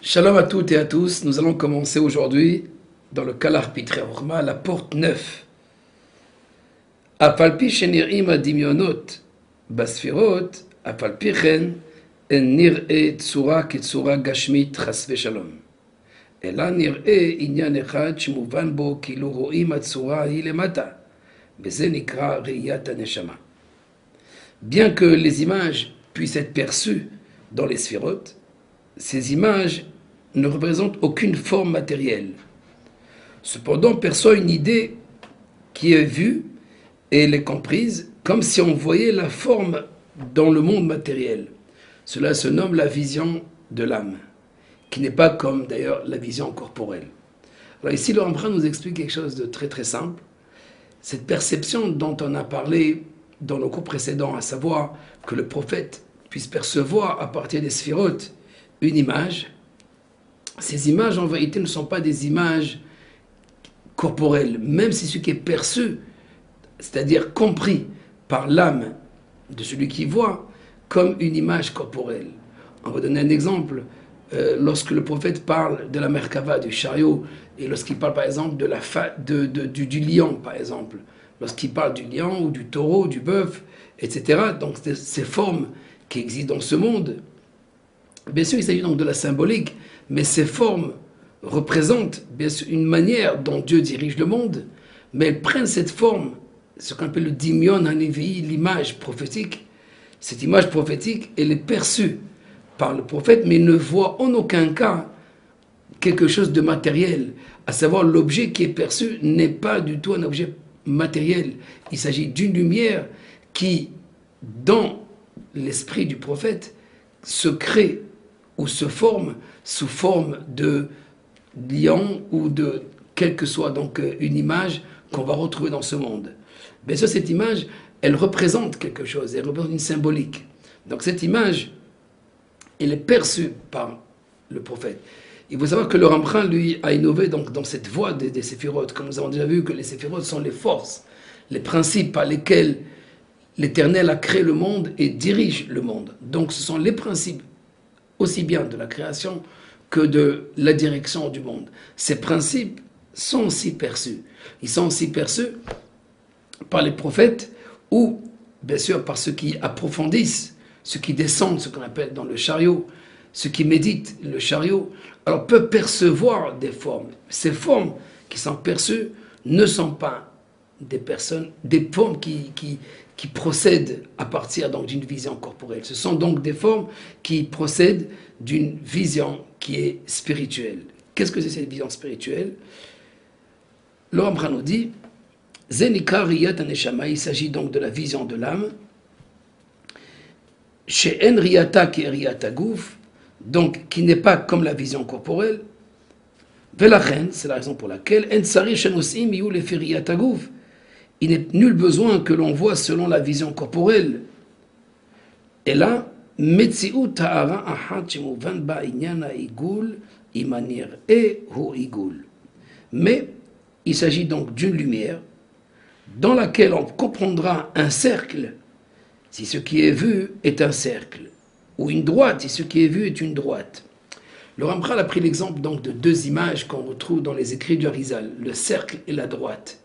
Shalom à toutes et à tous. Nous allons commencer aujourd'hui dans le Kalar Pitrei Chorma, la porte 9. Afalpi shenir'im adimyonot basfirot, afalpi chen en nir'e tsura ketsura gashmit chas v'shalom. אלא נראה עניין אחד שמובן בו כאילו רואים הצורה היא למטה, וזה נקרא ראיית הנשמה. Bien que les images puissent être perçues dans les sphirotes, ces images ne représentent aucune forme matérielle. Cependant, on perçoit une idée qui est vue et elle est comprise comme si on voyait la forme dans le monde matériel. Cela se nomme la vision de l'âme, qui n'est pas comme d'ailleurs la vision corporelle. Alors ici, le Rambam nous explique quelque chose de très très simple. Cette perception dont on a parlé dans nos cours précédents, à savoir que le prophète puisse percevoir à partir des sphirotes une image, ces images en vérité ne sont pas des images corporelles, même si ce qui est perçu, c'est-à-dire compris par l'âme de celui qui voit, comme une image corporelle. On va donner un exemple. Lorsque le prophète parle de la Merkava, du chariot, et lorsqu'il parle par exemple du lion, par exemple, lorsqu'il parle du lion ou du taureau, du bœuf, etc., donc ces formes qui existent dans ce monde, bien sûr il s'agit donc de la symbolique, mais ces formes représentent bien sûr une manière dont Dieu dirige le monde, mais elles prennent cette forme, ce qu'on appelle le dimyon hanevi, l'image prophétique. Cette image prophétique, elle est perçue par le prophète, mais il ne voit en aucun cas quelque chose de matériel, à savoir l'objet qui est perçu n'est pas du tout un objet matériel. Il s'agit d'une lumière qui, dans l'esprit du prophète, se crée ou se forme sous forme de lion ou de quelle que soit donc une image qu'on va retrouver dans ce monde. Bien sûr, cette image, elle représente quelque chose, elle représente une symbolique. Donc cette image, elle est perçue par le prophète. Il faut savoir que le Rambam, lui, a innové donc dans cette voie des séphirotes, comme nous avons déjà vu que les séphirotes sont les forces, les principes par lesquels l'Éternel a créé le monde et dirige le monde. Donc ce sont les principes aussi bien de la création que de la direction du monde. Ces principes sont aussi perçus. Ils sont aussi perçus par les prophètes ou, bien sûr, par ceux qui approfondissent, ceux qui descendent, ce qu'on appelle dans le chariot, ceux qui méditent le chariot, alors peuvent percevoir des formes. Ces formes qui sont perçues ne sont pas des personnes, des formes qui procèdent à partir donc d'une vision corporelle. Ce sont donc des formes qui procèdent d'une vision qui est spirituelle. Qu'est-ce que c'est cette vision spirituelle? Le Rambam nous dit, Zenika riyat aneshama, il s'agit donc de la vision de l'âme, chez En Riyata qui est Riyata Gouf, donc qui n'est pas comme la vision corporelle. Velachen, c'est la raison pour laquelle En Tsari Shenosim Yu le fait Riyata Gouf. Il n'est nul besoin que l'on voit selon la vision corporelle. Et là, Metziut Ta'ara Ahat Shemuvan Ba Inyana Igul Imanir et Hu Igul. Mais il s'agit donc d'une lumière dans laquelle on comprendra un cercle si ce qui est vu est un cercle, ou une droite, si ce qui est vu est une droite. Le Rambam a pris l'exemple donc de deux images qu'on retrouve dans les écrits du Harizal, le cercle et la droite.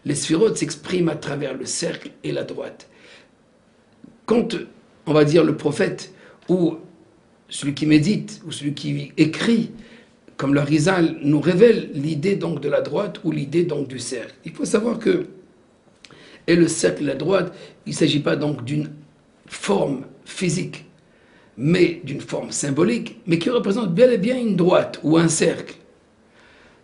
Les sphirotes s'expriment à travers le cercle et la droite. Quand, on va dire, le prophète, ou celui qui médite, ou celui qui écrit, comme le Harizal nous révèle l'idée donc de la droite, ou l'idée donc du cercle. Il faut savoir que et le cercle et la droite, il ne s'agit pas donc d'une forme physique, mais d'une forme symbolique, mais qui représente bel et bien une droite ou un cercle.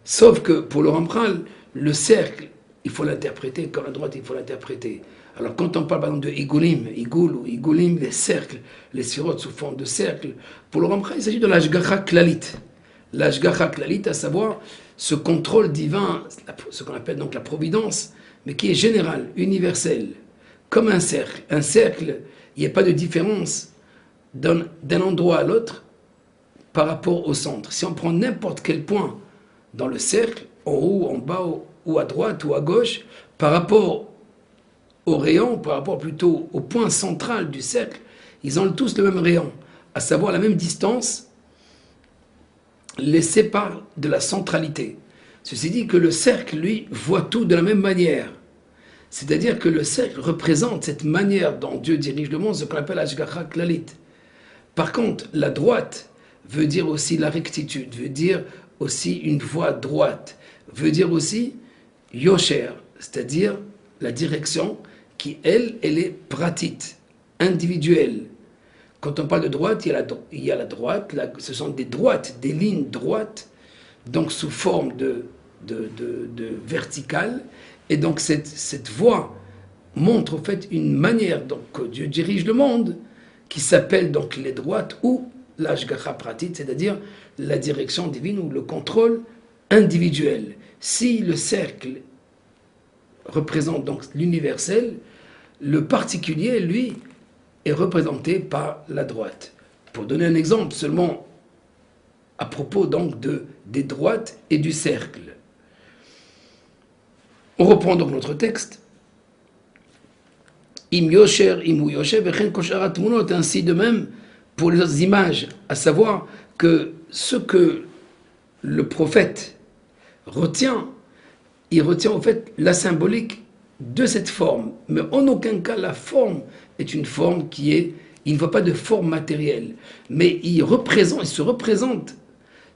Sauf que pour le Rambam, le cercle, il faut l'interpréter comme la droite, il faut l'interpréter. Alors quand on parle par exemple de Igulim, Igul ou Igulim, les cercles, les sphirotes sous forme de cercle, pour le Rambam, il s'agit de l'Ashgacha Klalit. L'Ashgacha Klalit, à savoir ce contrôle divin, ce qu'on appelle donc la providence, mais qui est général, universel, comme un cercle. Un cercle, il n'y a pas de différence d'un endroit à l'autre par rapport au centre. Si on prend n'importe quel point dans le cercle, en haut, en bas, ou à droite, ou à gauche, par rapport au rayon, par rapport plutôt au point central du cercle, ils ont tous le même rayon, à savoir la même distance les sépare de la centralité. Ceci dit que le cercle, lui, voit tout de la même manière. C'est-à-dire que le cercle représente cette manière dont Dieu dirige le monde, ce qu'on appelle Ashgacha Klalit. Par contre, la droite veut dire aussi la rectitude, veut dire aussi une voie droite, veut dire aussi Yosher, c'est-à-dire la direction qui, elle est pratique, individuelle. Quand on parle de droite, il y a la droite, ce sont des droites, des lignes droites, donc sous forme de verticale. Et donc cette voie montre en fait une manière dont Dieu dirige le monde, qui s'appelle donc les droites ou l'ashgacha pratit, c'est-à-dire la direction divine ou le contrôle individuel. Si le cercle représente donc l'universel, le particulier, lui, est représenté par la droite. Pour donner un exemple seulement à propos donc des droites et du cercle. On reprend donc notre texte. Im yosher, imu yosher, vechen kosharat munot, ainsi de même pour les autres images, à savoir que ce que le prophète retient, il retient en fait la symbolique de cette forme, mais en aucun cas la forme est une forme il ne voit pas de forme matérielle, mais il se représente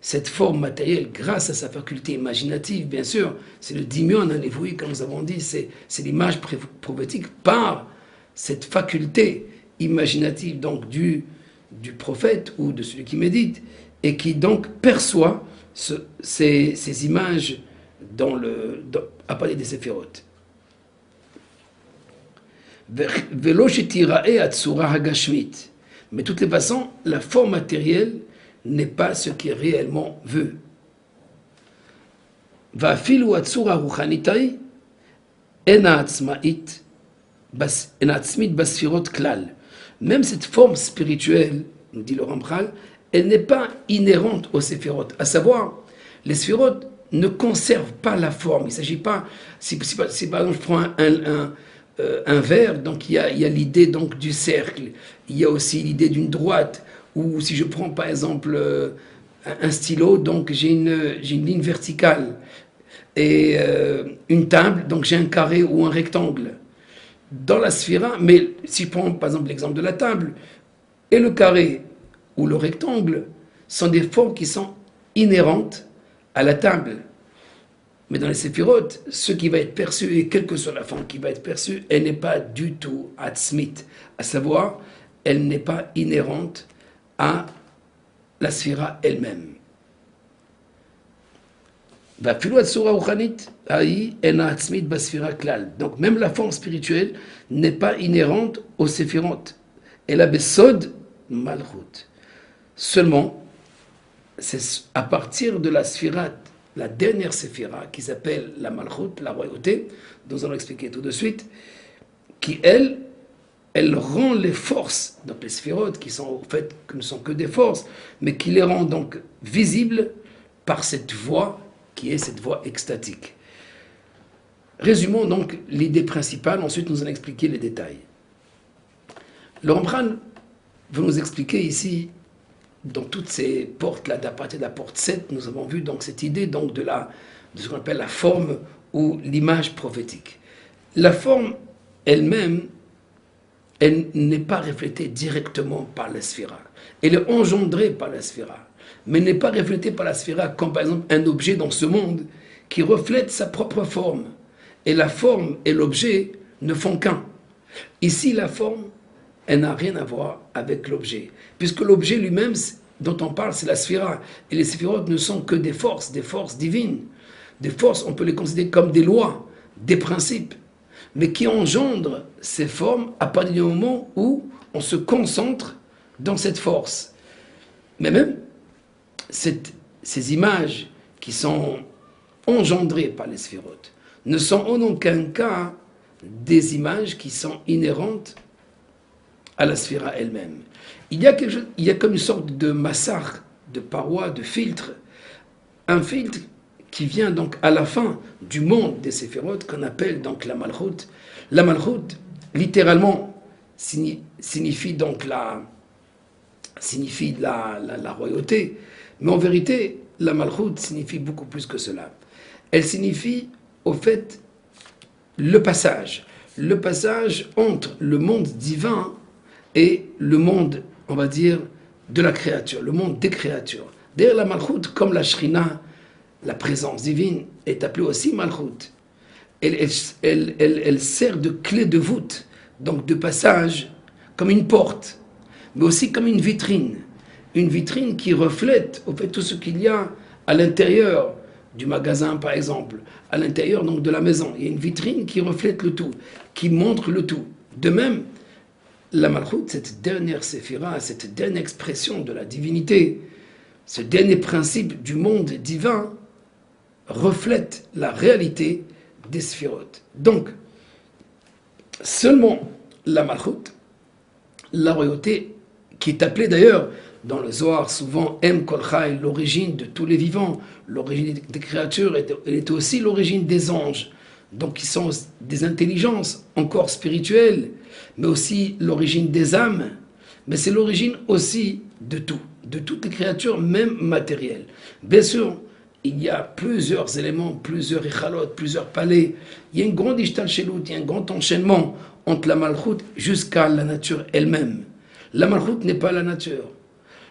cette forme matérielle grâce à sa faculté imaginative, bien sûr, c'est le dimion, les voyez, comme nous avons dit, c'est l'image prophétique par cette faculté imaginative donc du prophète ou de celui qui médite, et qui donc perçoit ces images à partir des séphirotes. Mais de toutes les façons, la forme matérielle n'est pas ce qui est réellement vu. Même cette forme spirituelle, nous dit le Rambral, elle n'est pas inhérente aux séphirotes. À savoir, les séphirotes ne conservent pas la forme. Il ne s'agit pas, si par exemple je prends un verre, donc il y a l'idée donc du cercle, il y a aussi l'idée d'une droite, ou si je prends par exemple un stylo, donc j'ai une ligne verticale, et une table, donc j'ai un carré ou un rectangle. Dans la sphira, mais si je prends par exemple l'exemple de la table, et le carré ou le rectangle sont des formes qui sont inhérentes à la table. Mais dans les séphirotes, ce qui va être perçu, et quelle que soit la forme qui va être perçue, elle n'est pas du tout atzmit, à savoir, elle n'est pas inhérente à la sphira elle-même. Donc même la forme spirituelle n'est pas inhérente aux séphirotes. Elle a besod malchut. Seulement, c'est à partir de la sphira, la dernière séphira, qui s'appelle la malchut, la royauté, dont nous allons expliquer tout de suite, qui elle rend les forces, donc les sphérotes, qui sont au fait que ne sont que des forces, mais qui les rend donc visibles par cette voie qui est cette voie extatique. Résumons donc l'idée principale, ensuite nous allons expliquer les détails. Le Rambran veut nous expliquer ici, dans toutes ces portes-là, à partir de la porte 7, nous avons vu donc cette idée donc de ce qu'on appelle la forme ou l'image prophétique. La forme elle-même, elle n'est pas reflétée directement par la sphira. Elle est engendrée par la sphira, mais n'est pas reflétée par la sphira comme par exemple un objet dans ce monde qui reflète sa propre forme. Et la forme et l'objet ne font qu'un. Ici, la forme, elle n'a rien à voir avec l'objet, puisque l'objet lui-même dont on parle, c'est la sphira. Et les sphirotes ne sont que des forces divines. Des forces, on peut les considérer comme des lois, des principes, mais qui engendrent ces formes à partir du moment où on se concentre dans cette force. Mais même ces images qui sont engendrées par les sphirotes ne sont en aucun cas des images qui sont inhérentes à la sphira elle-même. Il y a comme une sorte de massar, de paroi, de filtre, un filtre qui vient donc à la fin du monde des séphirotes qu'on appelle donc la malchut. La malchut, littéralement, signifie donc la royauté, mais en vérité, la Malchut signifie beaucoup plus que cela. Elle signifie, au fait, le passage. Le passage entre le monde divin et le monde, on va dire, de la créature, le monde des créatures. D'ailleurs, la Malchut, comme la Shrina, la présence divine, est appelée aussi Malchut. Elle sert de clé de voûte, donc de passage, comme une porte, mais aussi comme une vitrine. Une vitrine qui reflète, au fait, tout ce qu'il y a à l'intérieur du magasin, par exemple, à l'intérieur donc de la maison. Il y a une vitrine qui reflète le tout, qui montre le tout. De même, la Malchut, cette dernière séphira, cette dernière expression de la divinité, ce dernier principe du monde divin, reflète la réalité des séphirotes. Donc, seulement la Malchut, la royauté, qui est appelée d'ailleurs dans le Zohar souvent Em Kol Chai, l'origine de tous les vivants, l'origine des créatures, elle est aussi l'origine des anges, donc qui sont des intelligences encore spirituelles, mais aussi l'origine des âmes, mais c'est l'origine aussi de tout, de toutes les créatures, même matérielles. Bien sûr, il y a plusieurs éléments, plusieurs échalot, plusieurs palais. Il y a une grande ishtalshelut, il y a un grand enchaînement entre la Malchut jusqu'à la nature elle-même. La Malchut n'est pas la nature.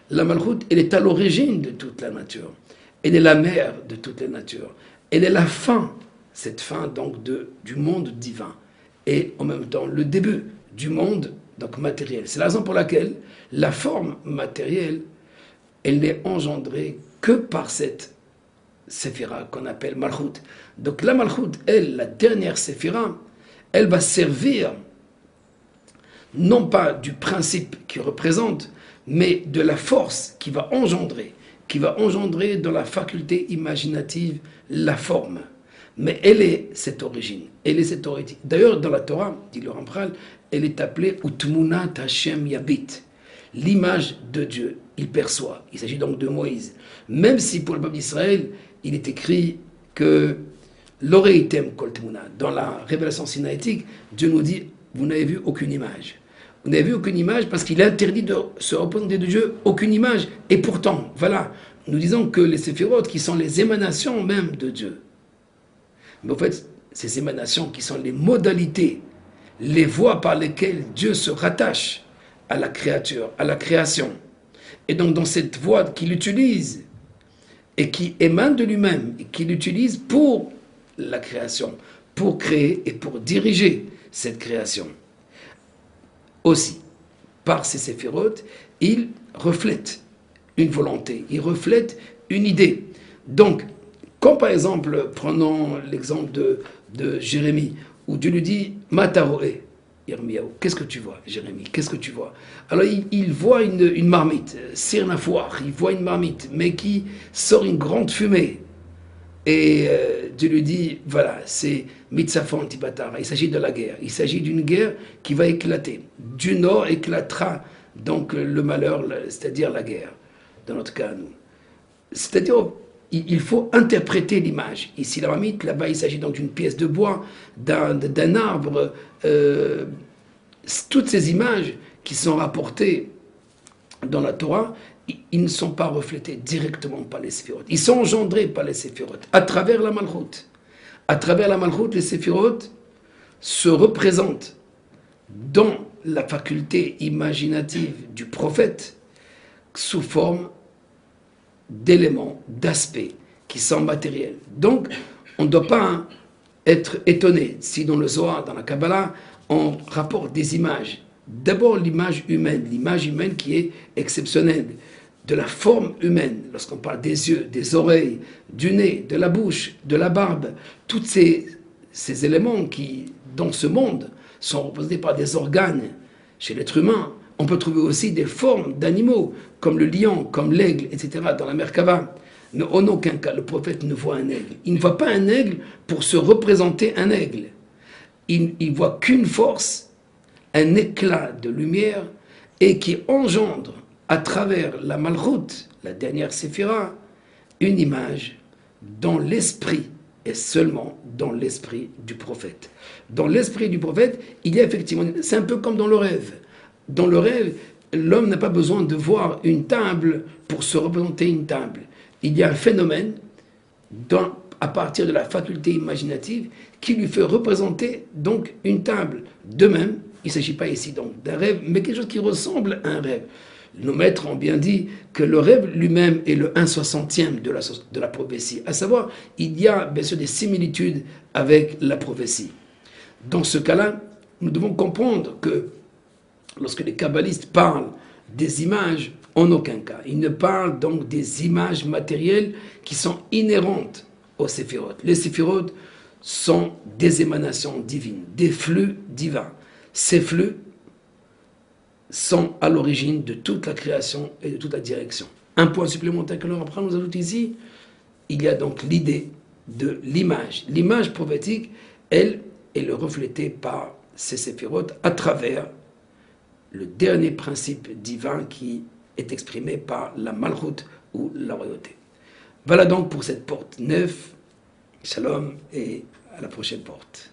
La Malchut, elle est à l'origine de toute la nature. Elle est la mère de toute la nature. Elle est la fin, cette fin donc du monde divin. Et en même temps, le début du monde donc matériel. C'est la raison pour laquelle la forme matérielle, elle n'est engendrée que par cette séphira qu'on appelle Malchut. Donc la Malchut, elle, la dernière séphira, elle va servir non pas du principe qu'il représente, mais de la force qui va engendrer dans la faculté imaginative la forme. Mais elle est cette origine. D'ailleurs, dans la Torah, dit le Rambral, elle est appelée Utmunat Hashem Yabit, l'image de Dieu. Il perçoit. Il s'agit donc de Moïse. Même si pour le peuple d'Israël, il est écrit que l'oreitem kol tmuna. Dans la révélation sinaïtique, Dieu nous dit, vous n'avez vu aucune image. Vous n'avez vu aucune image parce qu'il est interdit de se représenter de Dieu aucune image. Et pourtant, voilà, nous disons que les séphirotes qui sont les émanations même de Dieu. Mais en fait, ces émanations qui sont les modalités, les voies par lesquelles Dieu se rattache à la créature, à la création. Et donc dans cette voie qu'il utilise et qui émane de lui-même et qu'il utilise pour la création, pour créer et pour diriger cette création. Aussi, par ces séphirotes, il reflète une volonté, il reflète une idée. Donc, quand par exemple, prenons l'exemple de Jérémie, où Dieu lui dit « Mataroé », Yirmiyahu, qu'est-ce que tu vois, Jérémie, qu'est-ce que tu vois? Alors il voit une marmite, Sirnafoir, il voit une marmite, mais qui sort une grande fumée. Et Dieu lui dit, voilà, c'est Mitzafon Tibatara, il s'agit de la guerre, il s'agit d'une guerre qui va éclater. Du nord éclatera donc le malheur, c'est-à-dire la guerre, dans notre cas, nous. C'est-à-dire, il faut interpréter l'image. Ici, la marmite, là-bas, il s'agit donc d'une pièce de bois, d'un arbre. Toutes ces images qui sont rapportées dans la Torah, ils ne sont pas reflétés directement par les séphirotes. Ils sont engendrés par les séphirotes, à travers la Malchut. À travers la Malchut, les séphirotes se représentent dans la faculté imaginative du prophète sous forme d'éléments, d'aspects qui sont matériels. Donc, on ne doit pas être étonné si dans le Zohar, dans la Kabbalah, on rapporte des images. D'abord l'image humaine qui est exceptionnelle, de la forme humaine, lorsqu'on parle des yeux, des oreilles, du nez, de la bouche, de la barbe, tous ces éléments qui, dans ce monde, sont représentés par des organes. Chez l'être humain, on peut trouver aussi des formes d'animaux, comme le lion, comme l'aigle, etc., dans la Merkava. Mais en aucun cas, le prophète ne voit un aigle. Il ne voit pas un aigle pour se représenter un aigle. Il ne voit qu'une force, un éclat de lumière, et qui engendre, à travers la Malchut, la dernière séphira, une image dans l'esprit, et seulement dans l'esprit du prophète. Dans l'esprit du prophète, il y a effectivement, c'est un peu comme dans le rêve. Dans le rêve, l'homme n'a pas besoin de voir une table pour se représenter une table. il y a un phénomène à partir de la faculté imaginative qui lui fait représenter donc une table. De même, il ne s'agit pas ici donc d'un rêve, mais quelque chose qui ressemble à un rêve. Nos maîtres ont bien dit que le rêve lui-même est le 1/60e de la prophétie. À savoir, il y a bien sûr des similitudes avec la prophétie. Dans ce cas-là, nous devons comprendre que lorsque les kabbalistes parlent des images, en aucun cas, ils ne parlent donc des images matérielles qui sont inhérentes aux séphirotes. Les séphirotes sont des émanations divines, des flux divins. Ces flux sont à l'origine de toute la création et de toute la direction. Un point supplémentaire que l'on apprend nous ajoute ici, il y a donc l'idée de l'image. L'image prophétique, elle, est reflétée par ces séphirotes à travers le dernier principe divin qui est exprimé par la malchoute ou la royauté. Voilà donc pour cette porte 9. Shalom et à la prochaine porte.